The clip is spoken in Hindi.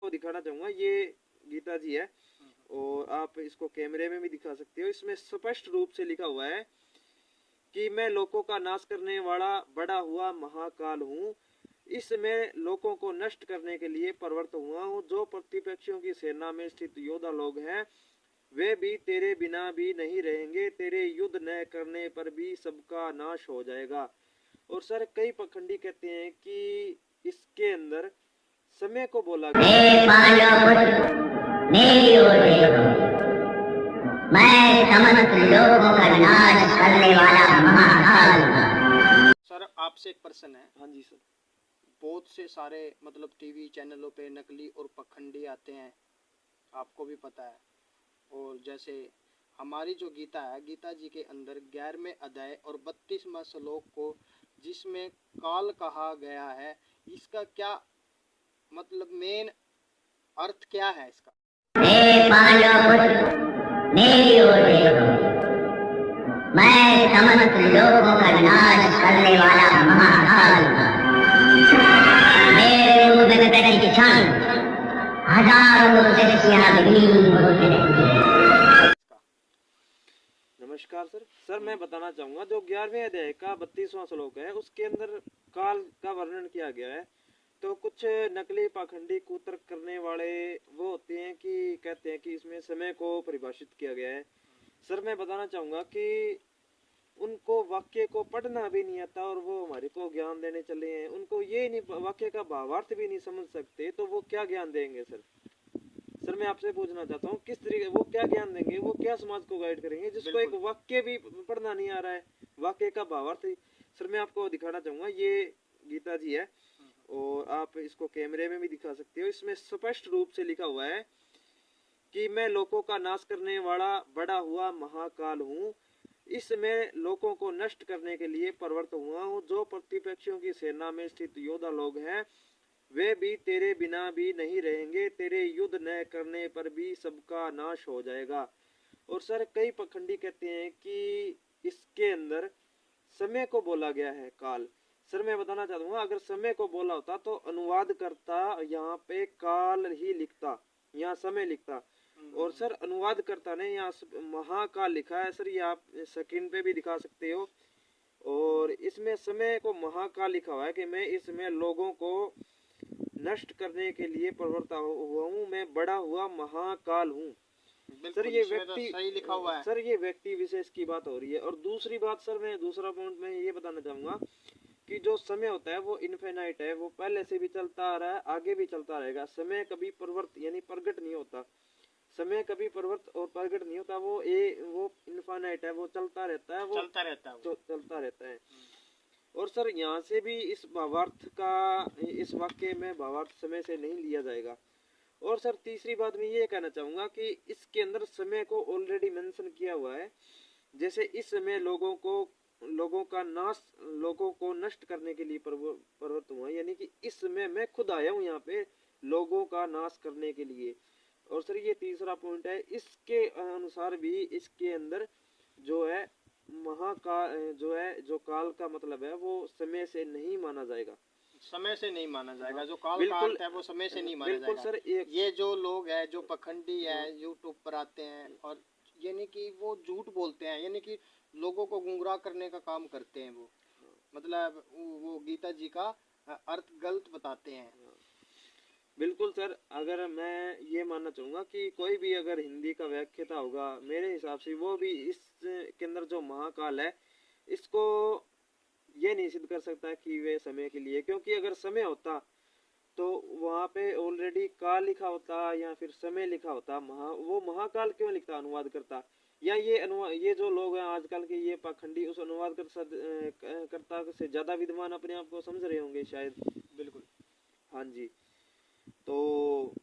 आपको दिखाना चाहूंगा, ये गीता जी है और आप इसको कैमरे में भी दिखा सकते हो। इसमें स्पष्ट रूप से लिखा हुआ है कि मैं लोगों का नाश करने वाला बड़ा हुआ महाकाल हूँ, इसमें लोगों को नष्ट करने के लिए प्रवृत्त हुआ हूँ। जो प्रतिपक्षियों की सेना में स्थित योद्धा लोग हैं वे भी तेरे बिना भी नहीं रहेंगे, तेरे युद्ध न करने पर भी सबका नाश हो जाएगा। और सर कई पखंडी कहते हैं कि इसके अंदर समय को बोला गया। मेरी ओर देखो, मैं समस्त लोगों का नाश करने वाला महाकाल हूं। सर आपसे एक प्रश्न है। हाँ जी सर। बहुत से सारे मतलब टीवी चैनलों पे नकली और पखंडी आते हैं, आपको भी पता है। और जैसे हमारी जो गीता है, गीता जी के अंदर 11वें अध्याय और 32वां श्लोक को जिसमें काल कहा गया है, इसका क्या मतलब मेन अर्थ क्या है इसका? मेरी ओर देखो, मैं समस्त लोगों का नाश करने वाला महाकाल हूं। मेरे मुंह में प्रतिक्षण हजारों सृष्टियां विलीन होती रहती हैं। नमस्कार सर। सर मैं बताना चाहूंगा जो 11वें अध्याय का 32वां श्लोक है उसके अंदर काल का वर्णन किया गया है। तो कुछ नकली पाखंडी कुतर्क करने वाले वो होते हैं कि कहते हैं कि इसमें समय को परिभाषित किया गया है। सर मैं बताना चाहूंगा कि उनको वाक्य को पढ़ना भी नहीं आता और वो हमारे को ज्ञान देने चले हैं। उनको ये नहीं, वाक्य का भावार्थ भी नहीं समझ सकते, तो वो क्या ज्ञान देंगे सर? सर मैं आपसे पूछना चाहता हूँ किस तरीके वो क्या ज्ञान देंगे, वो क्या समाज को गाइड करेंगे जिसको एक वाक्य भी पढ़ना नहीं आ रहा है, वाक्य का भावार्थ। सर मैं आपको दिखाना चाहूंगा, ये गीता जी है और आप इसको कैमरे में भी दिखा सकते हो। इसमें स्पष्ट रूप से लिखा हुआ है कि मैं लोगों का नाश करने वाला बड़ा हुआ महाकाल हूँ, इसमें लोगों को नष्ट करने के लिए प्रवृत्त हुआ हूँ। जो प्रतिपक्षियों की सेना में स्थित योद्धा लोग हैं वे भी तेरे बिना भी नहीं रहेंगे, तेरे युद्ध न करने पर भी सबका नाश हो जाएगा। और सर कई पखंडी कहते हैं कि इसके अंदर समय को बोला गया है काल। सर मैं बताना चाहूंगा अगर समय को बोला होता तो अनुवाद करता यहाँ पे काल ही लिखता, यहाँ समय लिखता। और सर अनुवाद करता ने यहाँ महाकाल लिखा है। सर ये आप स्क्रीन पे भी दिखा सकते हो। और इसमें समय को महाकाल लिखा हुआ है कि मैं इसमें लोगों को नष्ट करने के लिए प्रवृत्त हुआ हूँ, मैं बड़ा हुआ महाकाल हूँ। सर ये व्यक्ति सही लिखा हुआ है। सर ये व्यक्ति विशेष की बात हो रही है। और दूसरी बात सर मैं दूसरा पॉइंट में ये बताना चाहूंगा कि जो समय होता है वो इनफिनाइट है, वो पहले से भी चलता आ रहा है, आगे भी चलता रहेगा। समय कभी प्रवृत्त यानी प्रकट नहीं होता, समय कभी प्रवृत्त और प्रकट नहीं होता, वो इनफिनाइट है, वो चलता रहता है, वो चलता रहता है। और सर यहाँ से भी इस भावार्थ का, इस वाक्य में भावार्थ समय से नहीं लिया जाएगा। और सर तीसरी बात मैं ये कहना चाहूंगा कि इसके अंदर समय को ऑलरेडी मेंशन किया हुआ है। जैसे इस समय लोगों का नाश, लोगों को नष्ट करने के लिए प्रवृत्त हुआ, यानी कि इस समय मैं खुद आया हूँ यहाँ पे लोगों का नाश करने के लिए। और सर ये तीसरा पॉइंट है, इसके अनुसार भी इसके अंदर जो है महाकाल जो है, जो काल का मतलब है वो समय से नहीं माना जाएगा, समय से नहीं माना जाएगा। जो काल का अर्थ है वो समय से नहीं माना जाएगा। सर ये जो लोग हैं जो पखंडी है यूट्यूब पर आते हैं और यानी कि वो झूठ बोलते हैं, यानी कि लोगों को गुमराह करने का काम करते हैं। वो मतलब वो गीता जी का अर्थ गलत बताते हैं। बिल्कुल सर, अगर मैं ये मानना चाहूंगा कि कोई भी अगर हिंदी का व्याख्याता होगा मेरे हिसाब से वो भी इसके अंदर जो महाकाल है इसको ये नहीं सिद्ध कर सकता कि वे समय के लिए, क्योंकि अगर समय होता तो वहाँ पे ऑलरेडी काल लिखा होता या फिर समय लिखा होता। वो महाकाल क्यों लिखता, अनुवाद करता? या ये जो लोग हैं आजकल के ये पाखंडी उस अनुवाद करता से ज्यादा विद्वान अपने आप को समझ रहे होंगे शायद। बिल्कुल। हाँ जी। तो